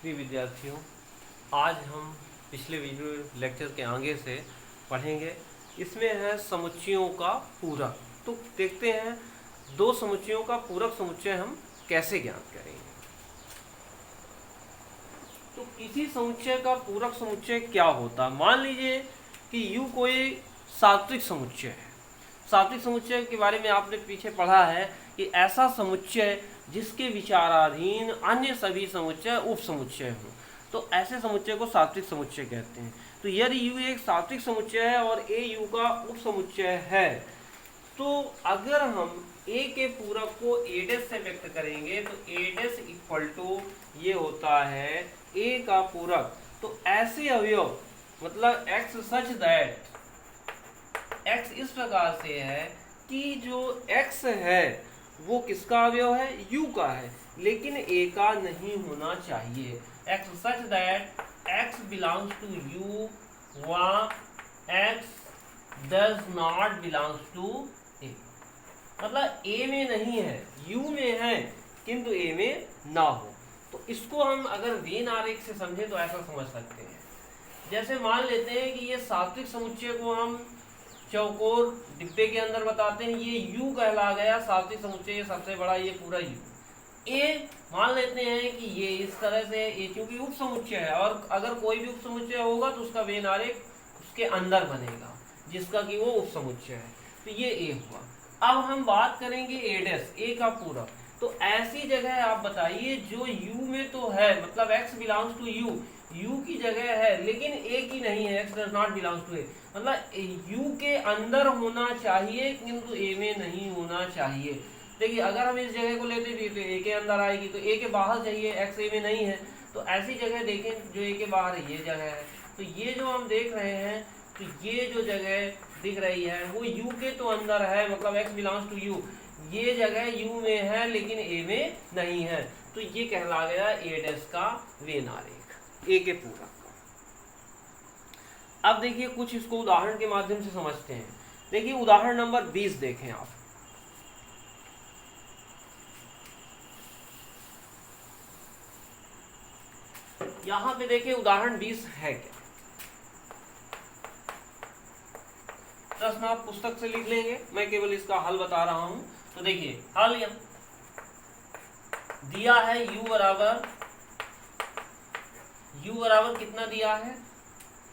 प्रिय विद्यार्थियों, आज हम पिछले वीडियो लेक्चर के आगे से पढ़ेंगे। इसमें है समुच्चयों का पूरक। तो देखते हैं दो समुच्चयों का पूरक समुच्चय हम कैसे ज्ञात करेंगे। तो किसी समुच्चय का पूरक समुच्चय क्या होता है। मान लीजिए कि U कोई सात्विक समुच्चय है। सात्विक समुच्चय के बारे में आपने पीछे पढ़ा है कि ऐसा समुच्चय जिसके विचाराधीन अन्य सभी समुच्चय उप समुच्चय हों, तो ऐसे समुच्चय को सात्विक समुच्चय कहते हैं। तो यदि U एक सात्विक समुच्चय है और A U का उप समुच्चय है, तो अगर हम A के पूरक को A' से व्यक्त करेंगे तो A' इक्वल टू ये होता है A का पूरक। तो ऐसे अवयव मतलब x सच दैट x इस प्रकार से है कि जो x है वो किसका अवयव है, u का है, लेकिन a का नहीं होना चाहिए। x such that x belongs to u व x does not belongs to a। मतलब a में नहीं है, u में है किंतु a में ना हो। तो इसको हम अगर वेन आरेख से समझें तो ऐसा समझ सकते हैं। जैसे मान लेते हैं कि ये सात्विक समुच्चय को हम चौकोर डिब्बे के अंदर बताते हैं, ये U कहला गया सात्विक समुच्चय, ये सबसे बड़ा, ये पूरा U। A मान लेते हैं कि ये इस तरह से A क्योंकि उप समुच्चय है, और अगर कोई भी उप समुच्चय होगा तो उसका वेन आरेख उसके अंदर बनेगा जिसका कि वो उप समुच्चय है। तो ये A हुआ। अब हम बात करेंगे A का पूरक। तो ऐसी जगह आप बताइए जो U में तो है, मतलब x बिलोंग्स टू U की जगह है लेकिन A की नहीं है, x does not belongs to A। मतलब U के अंदर होना चाहिए किंतु A में नहीं होना चाहिए। देखिए अगर हम इस जगह को लेते भी तो A के अंदर आएगी, तो A के बाहर चाहिए, x A में नहीं है। तो ऐसी जगह देखें जो A के बाहर है, ये जगह है। तो ये जो हम देख रहे हैं, तो ये जो जगह दिख रही है वो U के तो अंदर है, मतलब x बिलोंग्स टू U। ये जगह U में है लेकिन A में नहीं है, तो ये कहला गया A' का वेन आरेख, A के पूरक। अब देखिए कुछ इसको उदाहरण के माध्यम से समझते हैं। देखिए उदाहरण नंबर 20 देखें आप। यहां पे देखिए उदाहरण 20 है क्या। प्रश्न आप पुस्तक से लिख लेंगे, मैं केवल इसका हल बता रहा हूं। तो देखिए हल दिया है u बराबर कितना दिया है,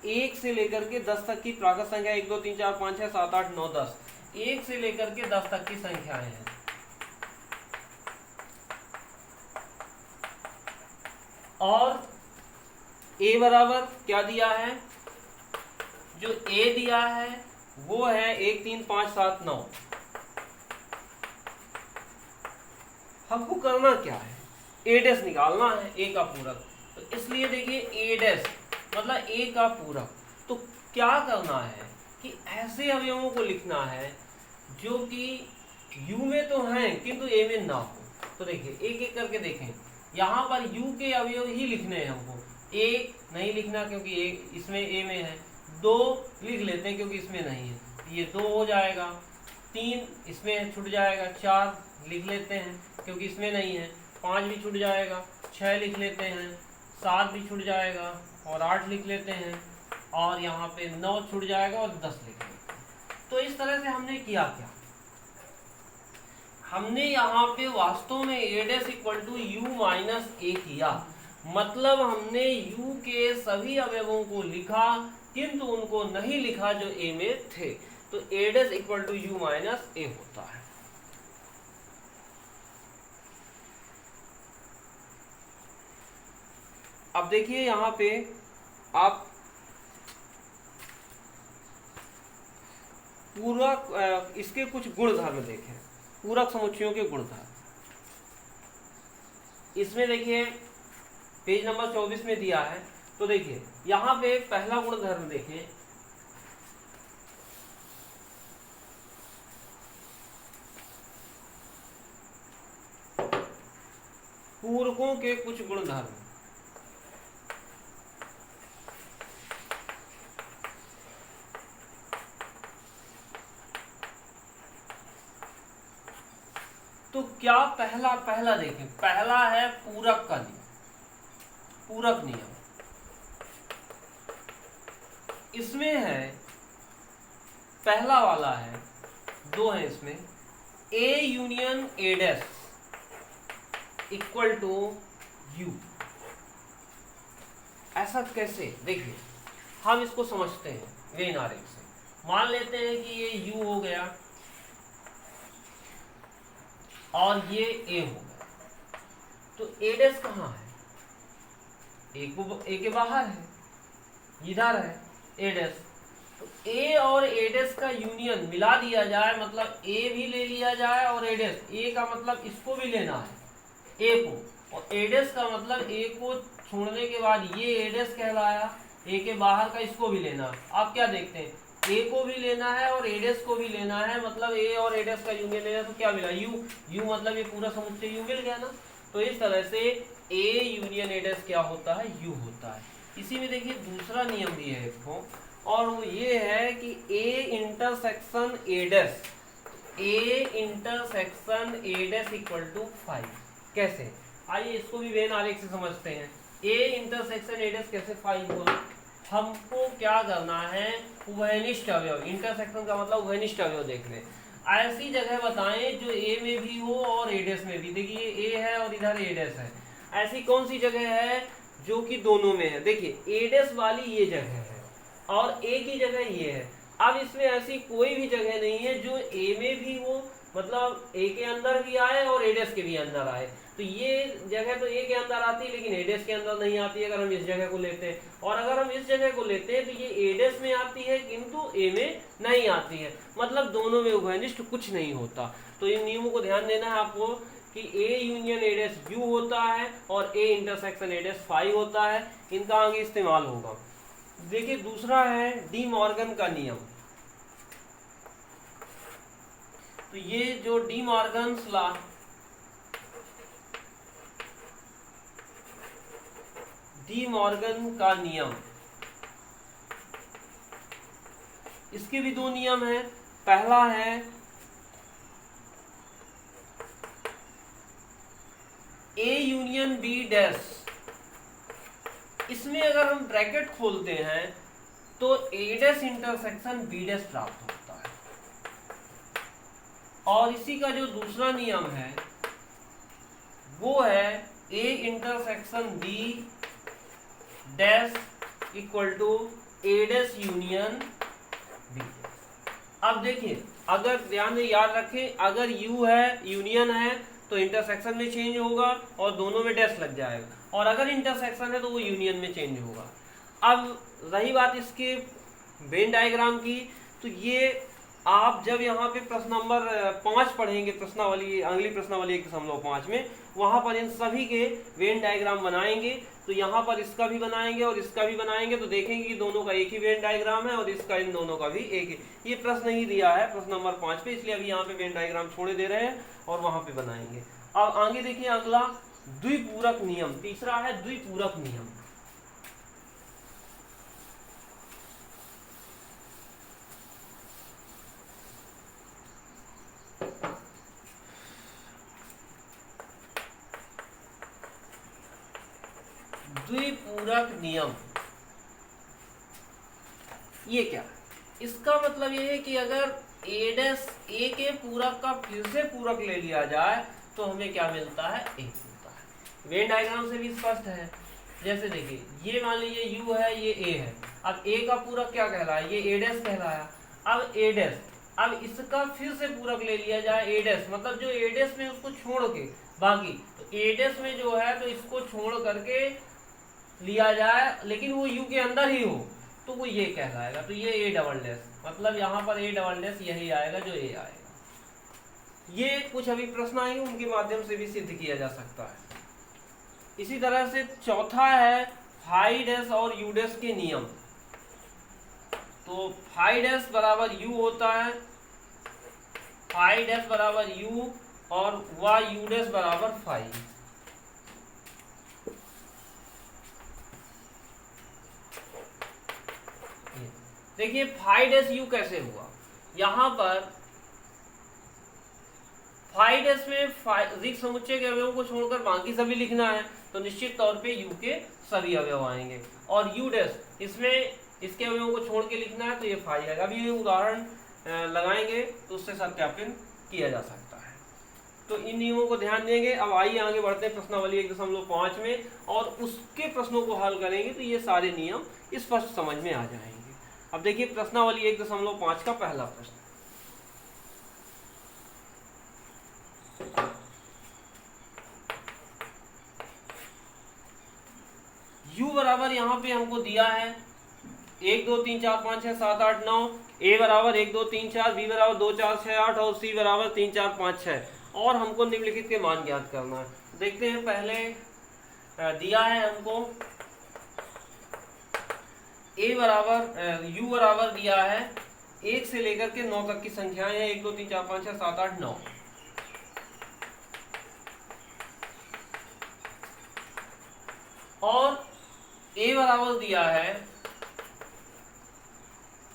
1 से लेकर के 10 तक की प्राकृत संख्या 1 2 3 4 5 6 7 8 9 10, 1 से लेकर के 10 तक की संख्याएं हैं। और a बराबर क्या दिया है, जो a दिया है वो है 1 3 5 7 9। हमको करना क्या है, A' निकालना है A का पूरक। तो इसलिए देखिए A' मतलब A का पूरक। तो क्या करना है कि ऐसे अवयवों को लिखना है जो कि U में तो हैं किंतु A में ना हो। तो देखिए एक एक करके देखें, यहाँ पर U के अवयव ही लिखने हैं हमको। 1 नहीं लिखना क्योंकि इसमें A में है, 2 लिख लेते हैं क्योंकि इसमें नहीं है, ये 2 हो जाएगा, 3 इसमें छूट जाएगा, 4 लिख लेते हैं क्योंकि इसमें नहीं है, 5 भी छूट जाएगा, 6 लिख लेते हैं, 7 भी छूट जाएगा और 8 लिख लेते हैं, और यहाँ पे 9 छूट जाएगा और 10 लिख लेते हैं। तो इस तरह से हमने किया क्या, हमने यहाँ पे वास्तव में A' equal to U minus A किया। मतलब हमने U के सभी अवयवों को लिखा किंतु उनको नहीं लिखा जो A में थे। तो A' equal to U minus A होता है। अब देखिए यहाँ पे आप पूरक इसके कुछ गुणधर्म देखें, पूरक समुच्चयों के गुणधर्म। इसमें देखिए पेज नंबर 24 में दिया है। तो देखिए यहाँ पे पहला गुणधर्म देखें, पूरकों के कुछ गुणधर्म। तो क्या पहला देखें, पहला है पूरक का नियम। पूरक नियम, इसमें है पहला वाला है, दो है इसमें, A union A dash equal to U. ऐसा कैसे, देखिए हम इसको समझते हैं वेन आरेख से। मान लेते हैं कि ये यू हो गया और ये ए हो गया, तो ए डैश कहाँ है, ए के बाहर है, इधर है ए डैश। तो ए और ए डैश का यूनियन मिला दिया जाए, मतलब ए भी ले लिया जाए और ए डैश, ए का मतलब इसको भी लेना है ए को, और ए डैश का मतलब ए को छोड़ने के बाद ये ए डैश कहलाया, ए के बाहर का इसको भी लेना। आप क्या देखते हैं, ए को भी लेना है और ए डैश को भी लेना है, मतलब ए और ए डैश का यूनियन लेना, तो क्या मिला, यू। यू मतलब ये पूरा समुच्चय यू मिल गया ना। तो इस तरह से ए यूनियन ए डैश क्या होता है, यू होता है। इसी में देखिए दूसरा नियम भी है एक ठो, और वो ये है कि A intersection A dash, A intersection A dash equal to 5। कैसे, आइए इसको भी वेन आरेख से समझते हैं। ए इंटरसेक्शन ए डैश कैसे 5 होगा, हमको क्या करना है, उभयनिष्ठ अवयव, इंटरसेक्शन का मतलब उभयनिष्ठ अवयव देख लें। ऐसी जगह बताएं जो ए में भी हो और ए डैश में भी, देखिए ए है और इधर ए डैश है, ऐसी कौन सी जगह है जो कि दोनों में है। देखिए ए डैश वाली ये जगह है और ए की जगह ये है। अब इसमें ऐसी कोई भी जगह नहीं है जो ए में भी हो, मतलब ए के अंदर भी आए और ए डैश के भी अंदर आए। तो ये जगह तो ए के अंदर आती है लेकिन ए डैश के अंदर नहीं आती है अगर हम इस जगह को लेते हैं, और अगर हम इस जगह को लेते हैं तो ये ए डैश में आती है किंतु ए में नहीं आती है, मतलब दोनों में उभयनिष्ठ कुछ नहीं होता। तो इन नियमों को ध्यान देना है आपको कि ए यूनियन ए डैश यू होता है और ए इंटरसेक्शन ए डैश 5 होता है, इनका आगे इस्तेमाल होगा। देखिए दूसरा है डी मॉर्गन का नियम। तो ये जो D Morgan's law, De Morgan का नियम, इसके भी दो नियम हैं। पहला है ए यूनियन बी डैश, इसमें अगर हम ब्रैकेट खोलते हैं तो ए डैश इंटरसेक्शन बी डैश प्राप्त होता है। और इसी का जो दूसरा नियम है वो है A intersection B dash equal to A dash union B. अब देखिए अगर ध्यान से याद रखें, अगर यू है यूनियन है तो इंटरसेक्शन में चेंज होगा और दोनों में डैश लग जाएगा, और अगर इंटरसेक्शन है तो वो यूनियन में चेंज होगा। अब रही बात इसके वेन डायग्राम की, तो ये आप जब यहाँ पे प्रश्न नंबर 5 पढ़ेंगे, प्रश्नावली अगली प्रश्नावली 1.5 में, वहाँ पर इन सभी के वेन डायग्राम बनाएंगे। तो यहाँ पर इसका भी बनाएंगे और इसका भी बनाएंगे, तो देखेंगे कि दोनों का एक ही वेन डायग्राम है और इसका इन दोनों का भी एक ही। ये प्रश्न ही दिया है प्रश्न नंबर 5 पे, इसलिए अभी यहाँ पे वेन डायग्राम छोड़े दे रहे हैं और वहाँ पे बनाएंगे। अब आगे देखिए अगला द्विपूरक नियम, तीसरा है द्विपूरक नियम। द्विपूरक नियम ये क्या है? इसका मतलब ये है कि अगर ए डैश ए के पूरक का फिर से पूरक ले लिया जाए तो हमें क्या मिलता है, ए मिलता है। वेन डायग्राम से भी स्पष्ट है। जैसे देखिए ये मान लीजिए यू है, ये ए है, अब ए का पूरक क्या कहलाया, ये ए डैश कहलाया। अब ए डैश, अब इसका फिर से पूरक ले लिया जाए ए डैश, मतलब जो ए डैश में उसको छोड़ के बाकी, तो ए डैश में जो है तो इसको छोड़ करके लिया जाए लेकिन वो यू के अंदर ही हो, तो वो ये कहलाएगा। तो ये ए डबल डैश, मतलब यहाँ पर ए डबल डैश यही आएगा जो ए आएगा। ये कुछ अभी प्रश्न आएंगे उनके माध्यम से भी सिद्ध किया जा सकता है। इसी तरह से चौथा है फाई डैश और यू डैश के नियम। तो फाई डैश बराबर यू होता है, फाई डैश बराबर यू और वाई यू डैश बराबर फाई। देखिए फाई डैश यू कैसे हुआ, यहां पर फाई डैश में रिक्त समुच्चय के अवयवों को छोड़कर बाकी सभी लिखना है। तो निश्चित तौर पे यू के सभी अवयव आएंगे। और यू डैश इसमें इसके अवयवों को छोड़ के लिखना है तो ये फाई आएगा। अभी ये उदाहरण लगाएंगे तो उससे सत्यापन किया जा सकता है। तो इन नियमों को ध्यान देंगे। अब आइए आगे बढ़ते हैं प्रश्नावली 1.5 में और उसके प्रश्नों को हल करेंगे तो ये सारे नियम स्पष्ट समझ में आ जाएंगे। अब देखिए प्रश्नावली 1.5 का पहला प्रश्न, u बराबर यहाँ पे हमको दिया है 1 2 3 4 5 6 7 8 9, a बराबर 1 2 3 4, b बराबर 2 4 6 8 और c बराबर 3 4 5 6 और हमको निम्नलिखित के मान ज्ञात करना है। देखते हैं, पहले दिया है हमको a बराबर u बराबर दिया है 1 से लेकर के 9 तक की संख्याएं हैं, 1 2 3 4 5 6 7 8 9। और a बराबर दिया है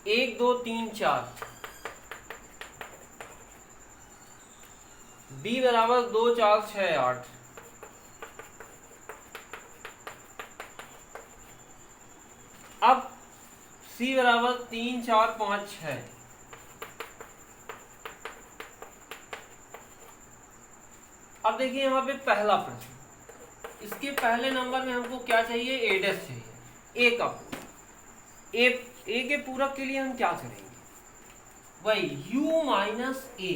1 2 3 4, b बराबर 2 4 6 8। अब c बराबर 3 4 5 6। अब देखिए यहाँ पे पहला प्रश्न, इसके पहले नंबर में हमको क्या चाहिए, ए डैश चाहिए, ए का ए के पूरक के लिए हम क्या करेंगे, वही u माइनस ए।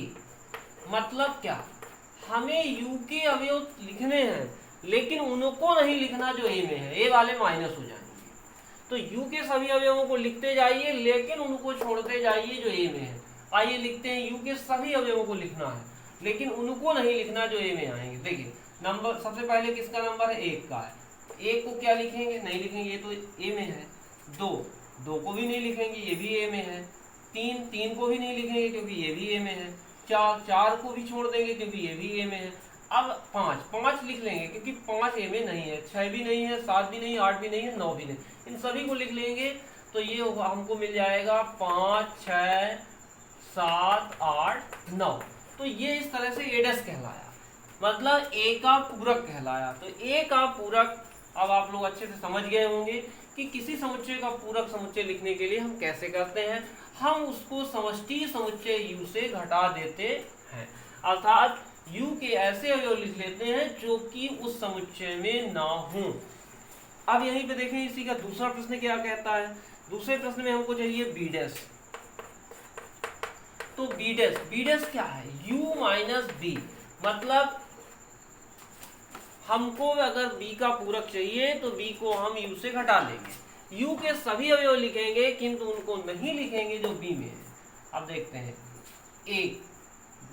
मतलब क्या, हमें u के अवयव लिखने हैं लेकिन उनको नहीं लिखना जो a में है, ए वाले माइनस हो जाएंगे। तो u के सभी अवयवों को लिखते जाइए लेकिन उनको छोड़ते जाइए जो a में है। आइए लिखते हैं, u के सभी अवयवों को लिखना है लेकिन उनको नहीं लिखना जो a में आएंगे। देखिए नंबर सबसे पहले किसका नंबर है, 1 का है। 1 को क्या लिखेंगे, नहीं लिखेंगे, ये तो a में है। 2 को भी नहीं लिखेंगे, ये भी a में है। 3 को भी नहीं लिखेंगे क्योंकि ये भी a में है। 4 को भी छोड़ देंगे क्योंकि ये भी a में है। अब 5 लिख लेंगे क्योंकि 5 a में नहीं है, 6 भी नहीं है, 7 भी नहीं है, 8 भी नहीं है, 9 भी नहीं, इन सभी को लिख लेंगे तो ये हमको मिल जाएगा 5 6 7 8 9। तो ये इस तरह से ए डैश कहलाया, मतलब ए का पूरक कहलाया। तो ए का पूरक अब आप लोग अच्छे से समझ गए होंगे कि किसी समुच्चय का पूरक समुच्चय लिखने के लिए हम कैसे करते हैं, हम उसको समष्टि समुच्चय u से घटा देते हैं, अर्थात u के ऐसे अवयव लिख लेते हैं जो कि उस समुच्चय में ना हो। अब यहीं पे देखें, इसी का दूसरा प्रश्न क्या कहता है। दूसरे प्रश्न में हमको चाहिए b डैश। तो b डैश क्या है, u माइनस b। मतलब हमको अगर b का पूरक चाहिए तो b को हम u से घटा लेंगे, u के सभी अवयव लिखेंगे किंतु उनको नहीं लिखेंगे जो b में है। अब देखते हैं, 1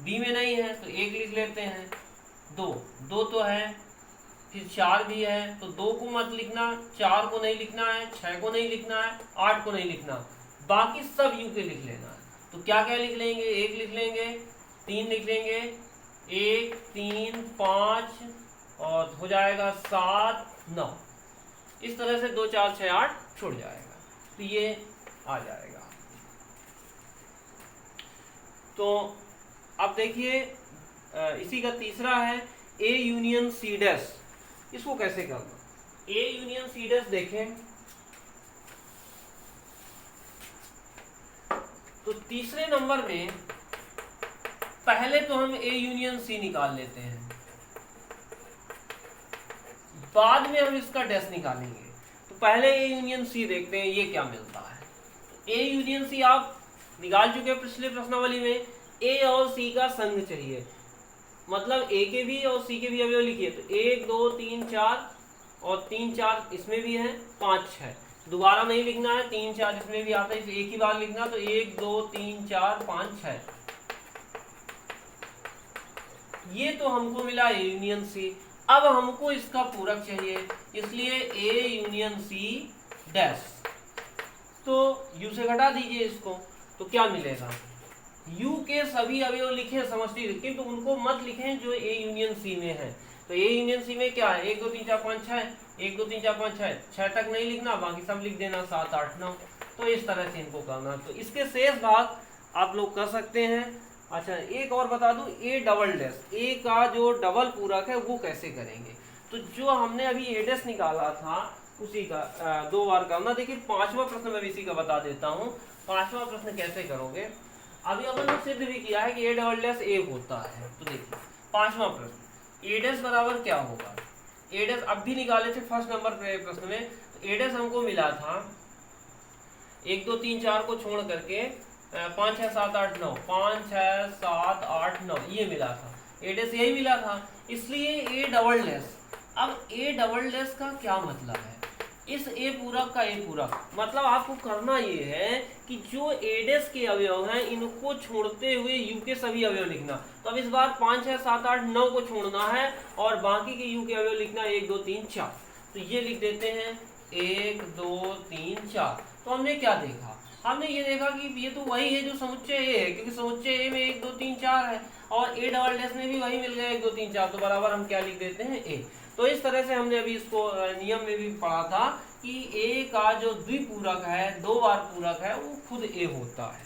b में नहीं है तो 1 लिख लेते हैं, 2 तो है, फिर 4 भी है तो 2 को मत लिखना, 4 को नहीं लिखना है, 6 को नहीं लिखना है, 8 को नहीं लिखना, बाकी सब u के लिख लेना है। तो क्या क्या लिख लेंगे, 1 लिख लेंगे, 3 लिख लेंगे, 1 3 5 और हो जाएगा 7 9। इस तरह से 2 4 6 8 छूट जाएगा, तो ये आ जाएगा। तो अब देखिए इसी का तीसरा है A यूनियन C डैश। इसको कैसे करना, A यूनियन C डैश देखें तो तीसरे नंबर में पहले तो हम A यूनियन C निकाल लेते हैं, बाद में हम इसका डैश निकालेंगे। तो पहले A यूनियन C देखते हैं ये क्या मिलता है। तो A यूनियन C आप निकाल चुके हैं पिछले प्रश्नावली में। A और C का संघ चाहिए, मतलब A के भी और C के भी अवयव लिखिए। तो 1 2 3 4 और 3 4 इसमें भी है, 5 6 दोबारा नहीं लिखना है, 3 4 इसमें भी आता है, इसे एक ही बार लिखना। तो 1 2 3 4 5 6 ये तो हमको मिला A यूनियन C। अब हमको इसका पूरक चाहिए, इसलिए A यूनियन C डैश। तो U से घटा दीजिए इसको, तो क्या मिलेगा, U के सभी अवयव लिखे समष्टि, किंतु उनको मत लिखें जो A यूनियन C में है। तो A यूनियन C में क्या है, 1 2 3 4 5 6, 1 2 3 4 5 6 तक नहीं लिखना, बाकी सब लिख देना 7 8 9। तो इस तरह से इनको करना। तो इसके शेष भाग आप लोग कर सकते हैं। अच्छा एक और बता दूं, A डबल डैश, A का जो डबल पूरक है वो कैसे करेंगे। तो जो हमने अभी एडेस निकाला था उसी का 2 बार करना। देखिए 5वां प्रश्न मैं इसी का बता देता हूँ। 5वां प्रश्न कैसे करोगे, अभी अपन ने सिद्ध भी किया है कि ए डबल डैश ए होता है। तो देखिए 5वां प्रश्न, ए डैश बराबर क्या होगा। ए डैश अब भी निकाले थे फर्स्ट नंबर प्रश्न में। तो ए डैश हमको मिला था 1 2 3 4 को छोड़ करके 5 6 7 8 9, 5 6 7 8 9 ये मिला था। ए डैश यही मिला था, इसलिए ए डबल डैश। अब ए डबल डैश का क्या मतलब है, इस ए पूरक का ए पूरक, मतलब आपको करना ये है कि जो ए डैश के अवयव हैं इनको छोड़ते हुए यू के सभी अवयव लिखना। तो अब इस बार 5 6 7 8 9 को छोड़ना है और बाकी के यू के अवयव लिखना 1 2 3 4। तो ये लिख देते हैं 1 2 3 4। तो हमने क्या देखा, हमने ये देखा कि ये तो वही है जो समुच्चय ए है, क्योंकि समुच्चय ए में 1 2 3 4 है और ए डबल डैश में भी वही मिल गया 1 2 3 4। तो बराबर हम क्या लिख देते हैं ए। तो इस तरह से हमने अभी इसको नियम में भी पढ़ा था कि ए का जो द्विपूरक है, 2 बार पूरक है, वो खुद ए होता है।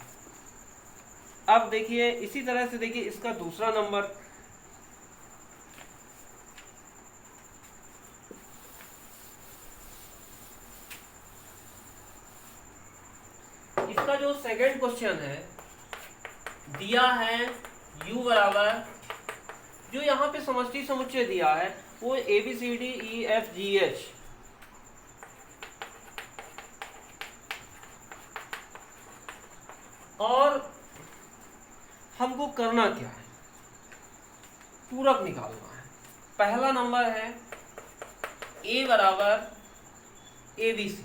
अब देखिए इसी तरह से देखिए इसका दूसरा नंबर, इसका जो सेकंड क्वेश्चन है दिया है u बराबर, जो यहाँ पे समष्टि समुच्चय दिया है वो A B C D E F G H, और हमको करना क्या है, पूरक निकालना है। पहला नंबर है a बराबर ए बी सी,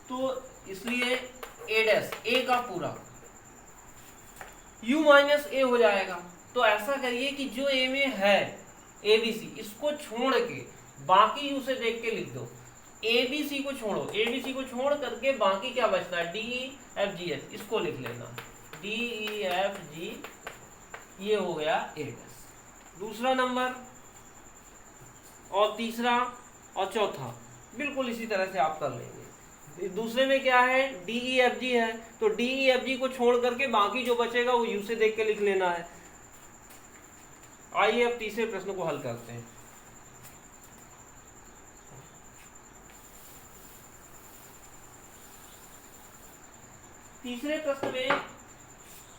तो इसलिए ए डैश ए का पूरक u माइनस ए हो जाएगा। तो ऐसा करिए कि जो ए में है ए बी सी, इसको छोड़ के बाकी u से देख के लिख दो। ए बी सी को छोड़ो, ए बी सी को छोड़ करके बाकी क्या बचता है D E F G H, इसको लिख लेना डी ई एफ जी, ये हो गया ए डैश। दूसरा नंबर और तीसरा और चौथा बिल्कुल इसी तरह से आप कर लेंगे। दूसरे में क्या है डी ई एफ जी है, तो डी ई एफ जी को छोड़ करके बाकी जो बचेगा वो यू से देख के लिख लेना है। आइए अब तीसरे प्रश्न को हल करते हैं। तीसरे प्रश्न में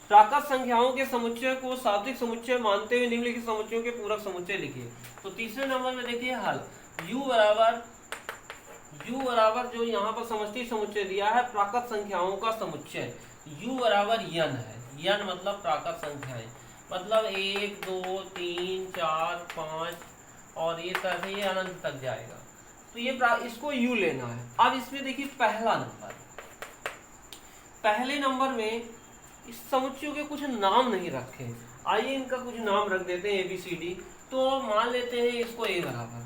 प्राकृत संख्याओं के समुच्चय को सात्विक समुच्चय मानते हुए निम्नलिखित समुच्चयों के पूरक समुच्चय लिखिए। तो तीसरे नंबर में देखिए हल, u बराबर जो यहाँ पर समष्टि समुच्चय दिया है प्राकृत संख्याओं का समुच्चय, u बराबर n है। n मतलब प्राकृत संख्याएं, मतलब 1 2 3 4 5 और ये तरह से ये अनंत तक जाएगा। तो ये इसको u लेना है। अब इसमें देखिए पहला नंबर, पहले नंबर में इस समुच्चयों के कुछ नाम नहीं रखे, आइए इनका कुछ नाम रख देते हैं ए बी सी डी। तो मान लेते हैं इसको a बराबर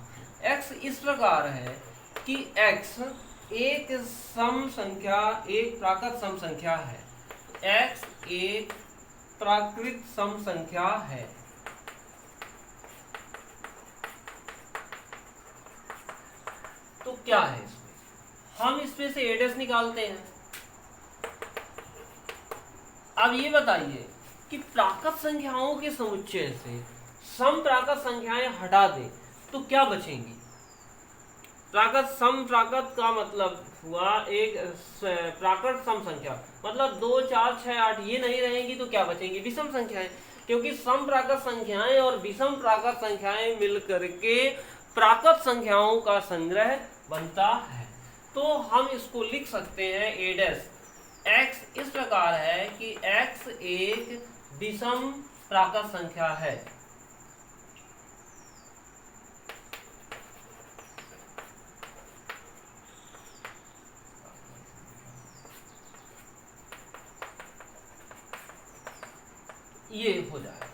x इस प्रकार है कि x एक सम संख्या, एक प्राकृत सम संख्या है। x एक प्राकृत सम संख्या है। तो क्या है इसमें, हम इसमें से a डैश निकालते हैं। अब ये बताइए कि प्राकृत संख्याओं के समुच्चय से सम प्राकृत संख्याएं हटा दें तो क्या बचेंगी। प्राकृत सम प्राकृत का मतलब हुआ एक प्राकृत सम संख्या, मतलब 2 4 6 8 ये नहीं रहेंगी तो क्या बचेंगी विषम संख्याएं, क्योंकि सम प्राकृत संख्याएं और विषम प्राकृत संख्याएं मिलकर के प्राकृत संख्याओं का संग्रह बनता है। तो हम इसको लिख सकते हैं a डैश x इस प्रकार है कि x एक विषम प्राकृत संख्या है। ये हो जाएगा।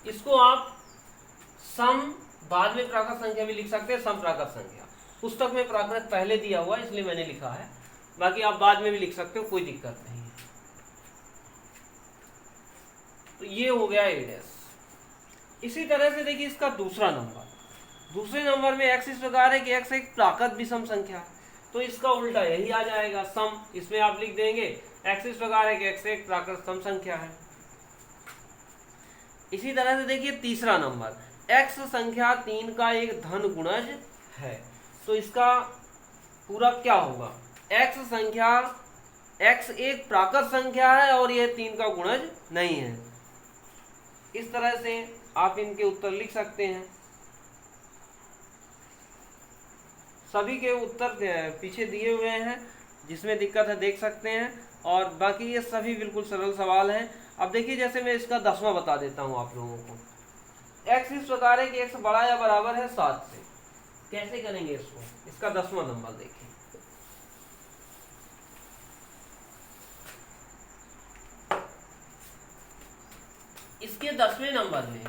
इसको आप सम, बाद में प्राकृत संख्या भी लिख सकते हैं, सम प्राकृत संख्या। पुस्तक में प्राकृत पहले दिया हुआ है इसलिए मैंने लिखा है, बाकी आप बाद में भी लिख सकते हो, कोई दिक्कत नहीं है। तो ये हो गया ए डैश। इसी तरह से देखिए इसका दूसरा नंबर, दूसरे नंबर में x इस प्रकार है कि x एक प्राकृत विषम संख्या, तो इसका उल्टा यही आ जाएगा सम। इसमें आप लिख देंगे x इस प्रकार है कि x एक प्राकृत सम संख्या है। इसी तरह से देखिए तीसरा नंबर, x संख्या 3 का एक धन गुणज है, तो इसका पूरा क्या होगा, x संख्या, x एक प्राकृत संख्या है और यह 3 का गुणज नहीं है। इस तरह से आप इनके उत्तर लिख सकते हैं। सभी के उत्तर पीछे दिए हुए हैं, जिसमें दिक्कत है देख सकते हैं, और बाकी ये सभी बिल्कुल सरल सवाल हैं। अब देखिए जैसे मैं इसका 10वां बता देता हूं आप लोगों को। x इस प्रकार है कि x बड़ा या बराबर है 7 से। कैसे करेंगे इसको, इसका 10वां नंबर देखिए। इसके 10वें नंबर में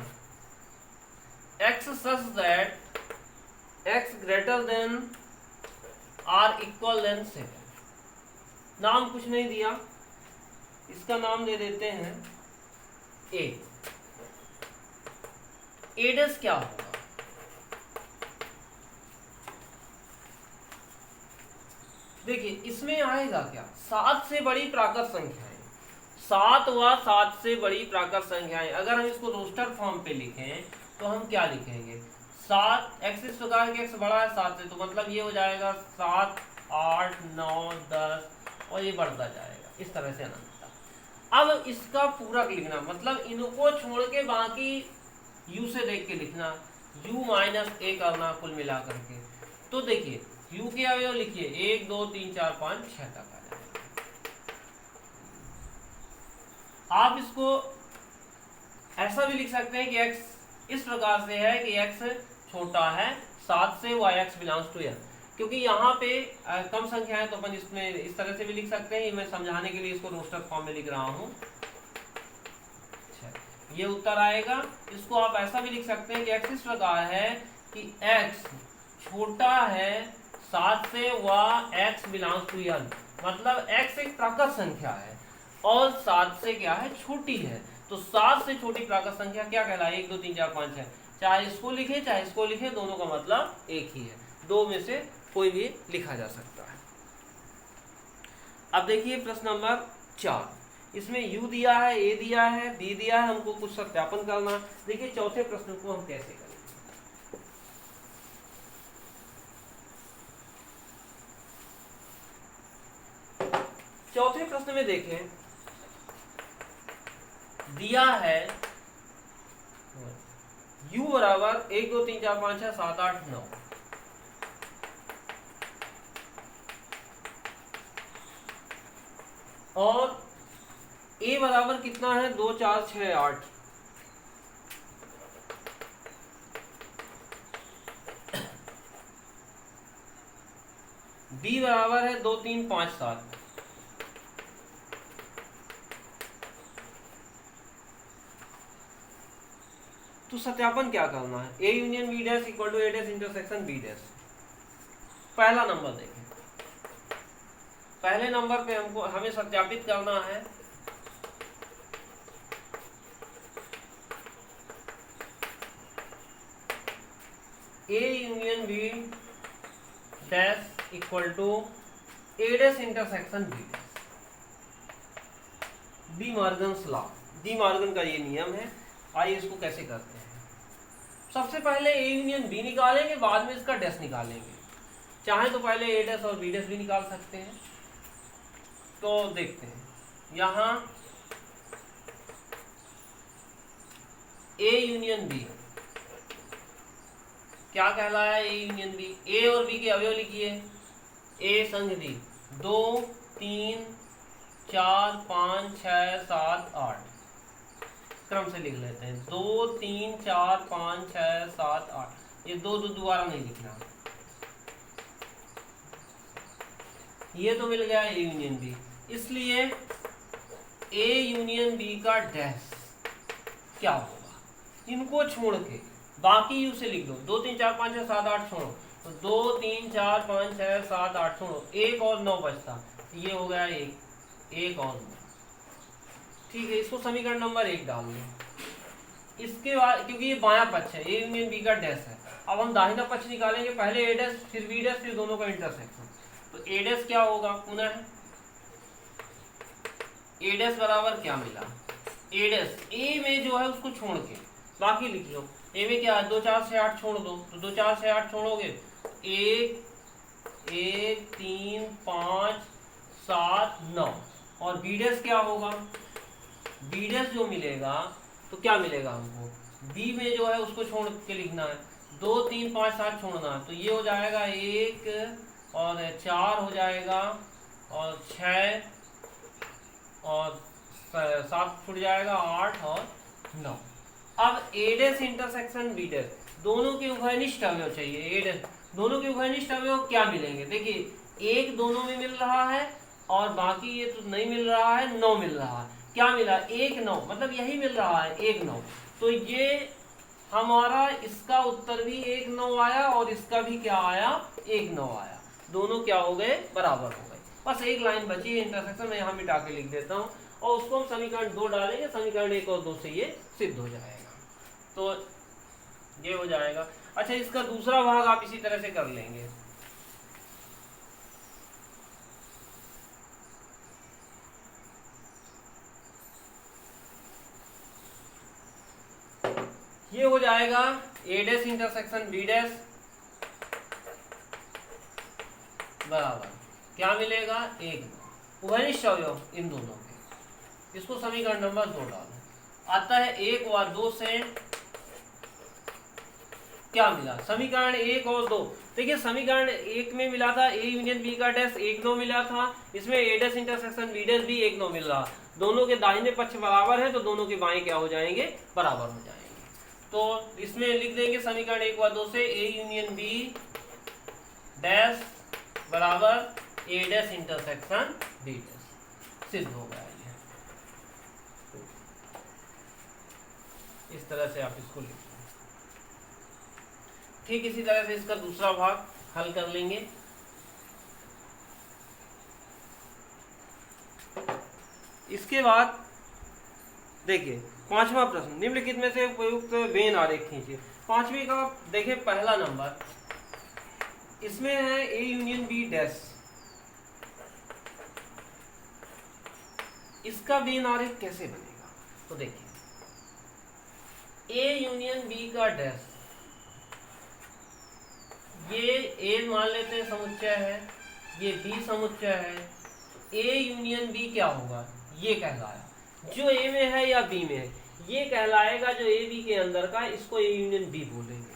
x such that x greater than or equal than 7, नाम कुछ नहीं दिया, इसका नाम दे देते हैं a। a' क्या होगा, देखिए इसमें आएगा क्या, 7 से बड़ी प्राकृत संख्याएं, 7 व 7 से बड़ी प्राकृत संख्याएं। अगर हम इसको रोस्टर फॉर्म पे लिखें तो हम क्या लिखेंगे, 7, x इस प्रकार के x बड़ा है 7 से, तो मतलब ये हो जाएगा 7, 8, 9, 10 और ये बढ़ता जाएगा इस तरह से अनंतता। अब इसका पूरक लिखना, मतलब इनको छोड़ के बाकी u से देख के लिखना, u माइनस a करना कुल मिला करके। तो देखिए u के अवयव लिखिए 1, 2, 3, 4, 5, 6 तक आ जाएगा। आप इसको ऐसा भी लिख सकते हैं कि x इस प्रकार से है कि x छोटा है 7 से, y x belongs to n, क्योंकि यहाँ पे कम संख्या है तो अपन इसमें इस तरह से भी लिख सकते हैं। मैं समझाने के लिए इसको रोस्टर फॉर्म में लिख रहा हूँ। ये उत्तर आएगा। इसको आप ऐसा भी लिख सकते हैं कि x इस प्रकार है कि x छोटा है 7 से व x बिलोंग्स टू n, मतलब x एक प्राकृत संख्या है और 7 से क्या है, छोटी है। तो 7 से छोटी प्राकृत संख्या क्या कहलाए, 1, 2, 3, 4, 5 है। चाहे इसको लिखे चाहे इसको लिखे, दोनों का मतलब एक ही है, दो में से कोई भी लिखा जा सकता है। अब देखिए प्रश्न नंबर 4, इसमें u दिया है, a दिया है, b दिया है, हमको कुछ सत्यापन करना। देखिए चौथे प्रश्न को हम कैसे करें। चौथे प्रश्न में देखें, दिया है u बराबर 1, 2, 3, 4, 5, 6, 7, 8, 9, और a बराबर कितना है, 2, 4, 6, 8। b बराबर है 2, 3, 5, 7। तो सत्यापन क्या करना है, a union b dash equal to a dash intersection b dash. पहला नंबर देखें, पहले नंबर पे हमें सत्यापित करना है a union b dash equal to a dash intersection b dash. De Morgan's law, De Morgan का ये नियम है। आइए इसको कैसे करते हैं। सबसे पहले a यूनियन b निकालेंगे, बाद में इसका डैश निकालेंगे। चाहे तो पहले a डैश और b डैश भी निकाल सकते हैं। तो देखते हैं, यहाँ a यूनियन b क्या कहलाया, a यूनियन b, a और b के अवयव लिखिए, a संग b, 2, 3, 4, 5, 6, 7, 8, क्रम से लिख लेते हैं, 2, 3, 4, 5, 6, 7, 8। ये दो दोबारा नहीं लिखना, ये तो मिल गया a यूनियन b। इसलिए a यूनियन b का डैश क्या होगा, इनको छोड़ के बाकी u से लिख दो, 2, 3, 4, 5, 6, 7, 8 छोड़ो, तो 2, 3, 4, 5, 6, 7, 8 छोड़ो, 1 और 9 बचता, ये हो गया 1 और 9। ठीक है, इसको समीकरण नंबर 1 डाल दो। इसके बाद क्योंकि ये बायां पक्ष है, a यूनियन b का डैश है, अब हम दाहिना पक्ष निकालेंगे, पहले a डैश फिर b डैश फिर दोनों का इंटरसेक्शन। तो a डैश क्या होगा, पुनः a डैश बराबर क्या मिला, ए डैश, ए में जो है उसको छोड़ के बाकी लिख लो। ए में क्या है, 2 4 6 8 छोड़ दो, तो 2 4 6 8 छोड़ोगे 1 1 3 5 7 9। और बी डैश क्या होगा, बी डैश जो मिलेगा तो क्या मिलेगा हमको, बी में जो है उसको छोड़ के लिखना है, 2 3 5 7 छोड़ना है, तो ये हो जाएगा 1 और 4 हो जाएगा और 6 और 7 छूट जाएगा 8 और 9। अब ए डैश इंटरसेक्शन बी डैश दोनों के उभयनिष्ठ अवयव चाहिए। ए डैश दोनों के उभयनिष्ठ अवयव क्या मिलेंगे, देखिए एक दोनों में मिल रहा है और बाकी ये तो नहीं मिल रहा है, 9 मिल रहा है। क्या मिला, 1 9, मतलब यही मिल रहा है 1 9। तो ये हमारा इसका उत्तर भी 1 9 आया और इसका भी क्या आया, 1 9 आया। दोनों क्या हो गए, बराबर हो गए। बस एक लाइन बची है इंटरसेक्शन, मैं यहाँ मिटा के लिख देता हूँ और उसको हम समीकरण 2 डालेंगे, समीकरण 1 और 2 से ये सिद्ध हो जाएगा। तो ये हो जाएगा। अच्छा, इसका दूसरा भाग आप इसी तरह से कर लेंगे। ये हो जाएगा ए डैश इंटरसेक्शन बी डैश बराबर क्या मिलेगा, 1 9। उभयनिष्ठ अवयव इन दोनों के, इसको समीकरण नंबर 2 डालो। आता है 1 और 2 से क्या मिला, समीकरण 1 और 2। देखिए समीकरण 1 में मिला था ए यूनियन बी का डैश 1 9 मिला था, इसमें ए डैश इंटरसेक्शन बी डैश भी 1 9 मिल रहा। दोनों के दाहिने पक्ष बराबर है तो दोनों के बाएं क्या हो जाएंगे, बराबर हो जाएंगे। तो इसमें लिख देंगे समीकरण 1 और 2 से ए यूनियन बी डैश बराबर ए डैश इंटरसेक्शन बी डैश, सिद्ध हो गया। इस तरह से आप इसको लिखिए। ठीक इसी तरह से इसका दूसरा भाग हल कर लेंगे। इसके बाद देखिए पांचवा प्रश्न, निम्नलिखित में से उपयुक्त वेन आरेख खींचिए। पांचवी का देखिए पहला नंबर, इसमें है ए यूनियन बी डैश, इसका वेन आरेख कैसे बनेगा, तो देखिए ए यूनियन बी का डैश, ये ए मान लेते हैं समुच्चय है, ये बी समुच्चय है, ए यूनियन बी क्या होगा, ये कहलाया। जो ए में है या बी में है ये कहलाएगा जो ए बी के अंदर का, इसको ए यूनियन बी बोलेंगे।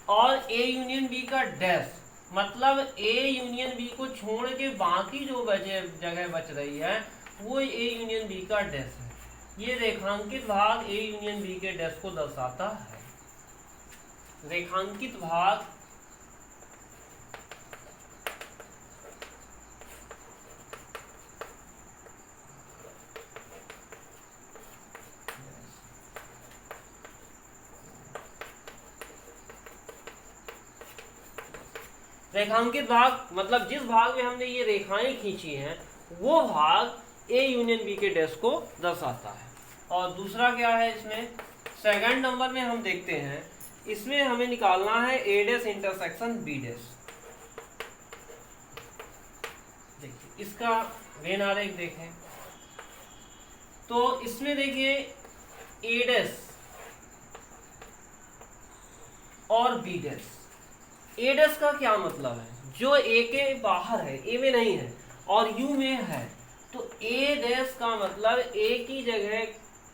और ए यूनियन बी का डैश मतलब ए यूनियन बी को छोड़ के बाकी जो बचे जगह बच रही है वो ए यूनियन बी का डैश है। ये रेखांकित भाग ए यूनियन बी के डैश को दर्शाता है। रेखांकित भाग रेखांकित भाग मतलब जिस भाग में हमने ये रेखाएं खींची हैं वो भाग ए यूनियन बी के डैश को दर्शाता है। और दूसरा क्या है, इसमें सेकंड नंबर में हम देखते हैं, इसमें हमें निकालना है ए डैश इंटरसेक्शन बी डैश। देखिए इसका वेन आरेख देखें तो इसमें देखिए ए डैश और बी डैश। ए डैश का क्या मतलब है, जो ए के बाहर है, ए में नहीं है और यू में है, तो ए डैश का मतलब ए की जगह,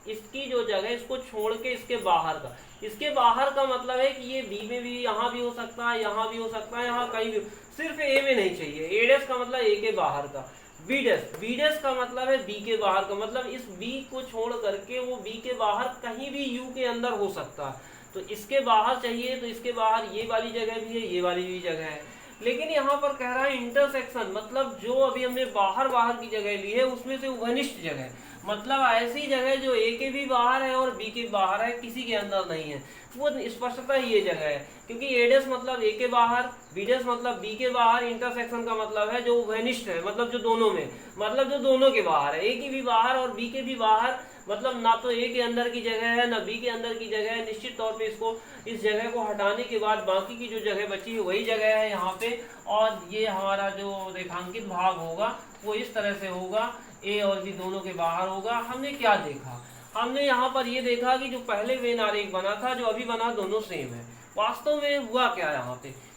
इसकी जो जगह इसको छोड़ के इसके बाहर का, इसके बाहर का मतलब है कि ये बी में भी, यहाँ भी हो सकता है, यहाँ भी हो सकता है, यहाँ कहीं भी, सिर्फ ए में नहीं चाहिए। ए डैश का मतलब ए के बाहर का। बी डैश, बी डैश का मतलब है बी के बाहर का, मतलब इस बी को छोड़ करके वो बी के बाहर कहीं भी यू के अंदर हो सकता है। तो इसके बाहर चाहिए तो इसके बाहर ये वाली जगह भी है, ये वाली भी जगह है। लेकिन यहाँ पर कह रहा है इंटरसेक्शन, मतलब जो अभी हमने बाहर बाहर की जगह ली है उसमें से उभयनिष्ठ जगह, मतलब ऐसी जगह जो ए के भी बाहर है और बी के बाहर है, किसी के अंदर नहीं है, वो स्पष्टता ये जगह है। क्योंकि ए डैश मतलब ए के बाहर, बी डैश मतलब बी के बाहर, इंटरसेक्शन का मतलब है जो उभयनिष्ठ है, मतलब जो दोनों में, मतलब जो दोनों के बाहर है, ए की भी बाहर और बी के भी बाहर, मतलब ना तो ए के अंदर की जगह है ना बी के अंदर की जगह है। निश्चित तौर पे इसको, इस जगह को हटाने के बाद बाकी की जो जगह बची है वही जगह है यहाँ पे। और ये हमारा जो रेखांकित भाग होगा वो इस तरह से होगा, ए और बी दोनों के बाहर होगा। हमने क्या देखा, हमने यहाँ पर ये देखा कि जो पहले वेन आरेख बना था, जो अभी बना, दोनों सेम है। वास्तव में हुआ क्या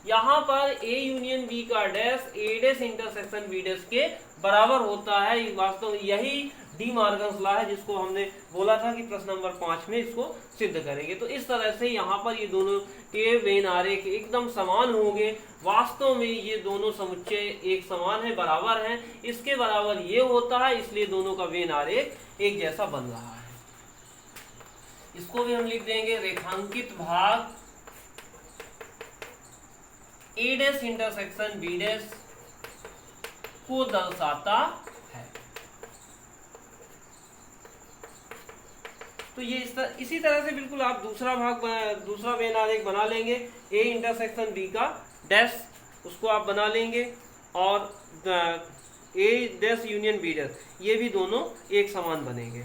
यहाँ पर ए यूनियन बी का डैश ए डैश इंटरसेक्शन बी डैश के बराबर होता है। वास्तव में यही डी मार्गन्स लॉ है, जिसको हमने बोला था कि प्रश्न नंबर 5 में इसको सिद्ध करेंगे। तो इस तरह से यहाँ पर ये दोनों के वेन आरेख एकदम समान होंगे। वास्तव में ये दोनों समुच्चय एक समान है, बराबर हैं। इसके बराबर ये होता है, इसलिए दोनों का वेन आरेख एक जैसा बन रहा है। इसको भी हम लिख देंगे रेखांकित भाग ए डैश इंटरसेक्शन बी डैश को दर्शाता है। तो ये इसी तरह से बिल्कुल आप दूसरा वेन आरेख बना लेंगे। ए इंटरसेक्शन बी का डैश उसको आप बना लेंगे, और ए डैश यूनियन बी डैश, ये भी दोनों एक समान बनेंगे।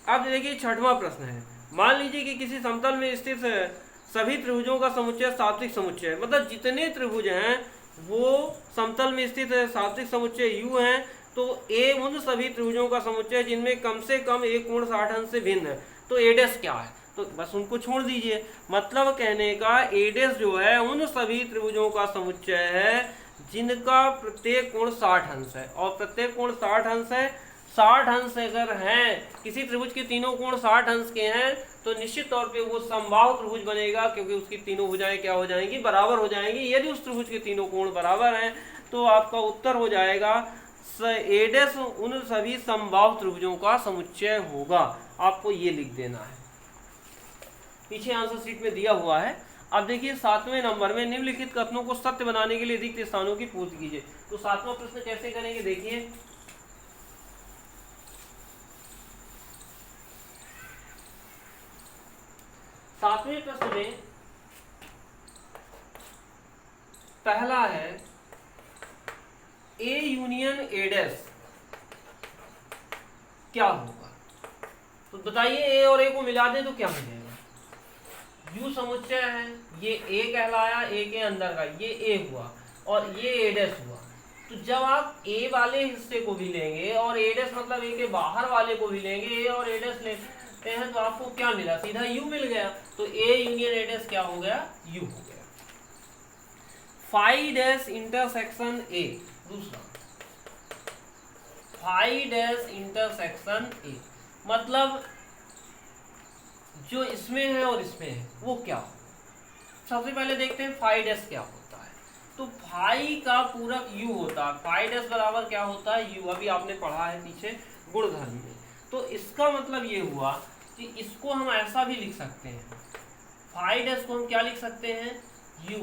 अब देखिए छठवां प्रश्न है। मान लीजिए कि किसी समतल में स्थित सभी त्रिभुजों का समुच्चय सात्विक समुच्चय है। मतलब जितने त्रिभुज हैं वो समतल में स्थित सात्विक समुच्चय U हैं, तो ए उन सभी त्रिभुजों का समुच्चय जिनमें कम से कम एक कोण 60 अंश से भिन्न है। तो ए डैश क्या है? तो बस उनको छोड़ दीजिए। मतलब कहने का ए डैश जो है उन सभी त्रिभुजों का समुच्चय है जिनका प्रत्येक कोण 60 अंश है, और प्रत्येक कोण 60 अंश है। 60 अंश अगर हैं, किसी त्रिभुज के तीनों कोण 60 अंश के हैं, तो निश्चित तौर पे वो समबाहु त्रिभुज बनेगा, क्योंकि उसकी तीनों भुजाएं क्या हो जाएंगी? बराबर हो जाएंगी। यदि उस त्रिभुज के तीनों कोण बराबर हैं तो आपका उत्तर हो जाएगा ए डैश उन सभी समबाहु त्रिभुजों का समुच्चय होगा। आपको ये लिख देना है, पीछे आंसर शीट में दिया हुआ है। अब देखिए 7वें नंबर में निम्नलिखित कथनों को सत्य बनाने के लिए रिक्त स्थानों की पूर्ति कीजिए। तो 7वां प्रश्न कैसे करेंगे देखिए। सातवें प्रश्न में पहला है ए यूनियन ए डैश क्या होगा? तो बताइए, ए और ए को मिला दें तो क्या मिलेगा? यू समुच्चय है, ये ए कहलाया, ए के अंदर का ये ए हुआ, और ये ए डैश हुआ। तो जब आप ए वाले हिस्से को भी लेंगे और ए डैश मतलब ए के बाहर वाले को भी लेंगे, ए और ए डैश लेते हैं, तो आपको क्या मिला? सीधा यू मिल गया। तो ए यूनियन ए डैश क्या हो गया? यू हो गया। फाई डैश इंटरसेक्शन ए, दूसरा फाई डैश इंटरसेक्शन ए, मतलब जो इसमें है और इसमें है वो क्या हो? सबसे पहले देखते हैं फाई डैश क्या होता है। तो फाई का पूरक यू होता है। फाई डैश बराबर क्या होता है? यू। अभी आपने पढ़ा है पीछे गुणधर्म में। तो इसका मतलब ये हुआ कि इसको हम ऐसा भी लिख सकते हैं, फाई डैश को हम क्या लिख सकते हैं? यू।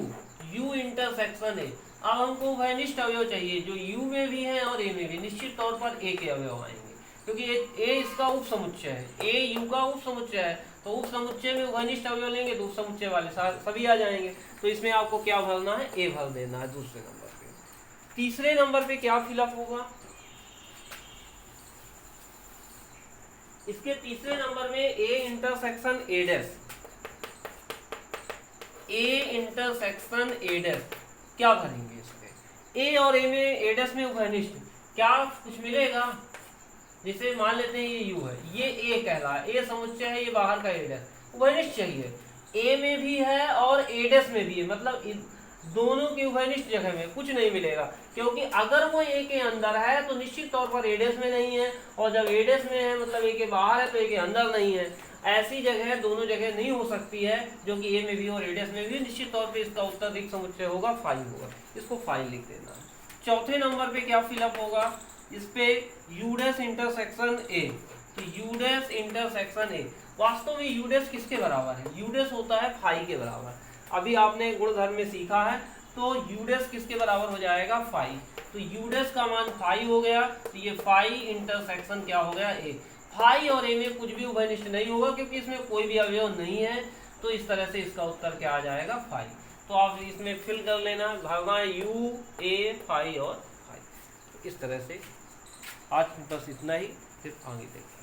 You intersection A. अब हमको उभयनिष्ठ अवयव चाहिए, जो यू में भी है और ए में भी। निश्चित तौर पर ए के अवयव आएंगे, क्योंकि ए इसका उप समुच्चय है, ए यू का उप समुच्चय है। तो उप समुच्चय में उभयनिष्ठ अवयव लेंगे तो उप समुच्चय वाले सभी आ जाएंगे। तो इसमें आपको क्या भरना है? ए भर देना है दूसरे नंबर पे। तीसरे नंबर पे क्या फिलअप होगा? इसके तीसरे नंबर में ए intersection A dash, A intersection A dash क्या भरेंगे इसमें? ए और ए में, ए डैश में उभयनिष्ठ क्या कुछ मिलेगा? जैसे मान लेते हैं ये यू है, ये ए कहला, ए समुच्चय है, ये बाहर का ए डैश, उभयनिष्ठ चाहिए। ए में भी है और ए डैश में भी है, मतलब दोनों के उभयनिष्ठ जगह में कुछ नहीं मिलेगा, क्योंकि अगर वो ए के अंदर है तो निश्चित तौर पर ए डैश में नहीं है, और जब ए डैश में है मतलब ए के बाहर है तो ए के अंदर नहीं है। ऐसी जगह दोनों जगह नहीं हो सकती है, जो कि ए में भी और ए डैश में भी। निश्चित तौर पे इसका उत्तर रिक्त समुच्चय होगा, फाई होगा। इसको फाई लिख देना। चौथे नंबर पे क्या फिलअप होगा? इस पे यू डैश इंटरसेक्शन ए। तो यू डैश इंटरसेक्शन ए, वास्तव में यू डैश किसके बराबर है? यू डैश होता है फाई के बराबर। अभी आपने गुणधर्म में सीखा है। तो यू डैश किसके बराबर हो जाएगा? फाई। तो यू डैश का मान फाई हो गया, तो ये फाई इंटरसेक्शन क्या हो गया? ए। फाई और ए में कुछ भी उभयनिष्ठ नहीं होगा, क्योंकि इसमें कोई भी अवयव नहीं है। तो इस तरह से इसका उत्तर क्या आ जाएगा? फाई। तो आप इसमें फिल कर लेना, भरना यू, ए, फाई और फाई। इस तरह से आज बस इतना ही, फिर आगे देखेंगे।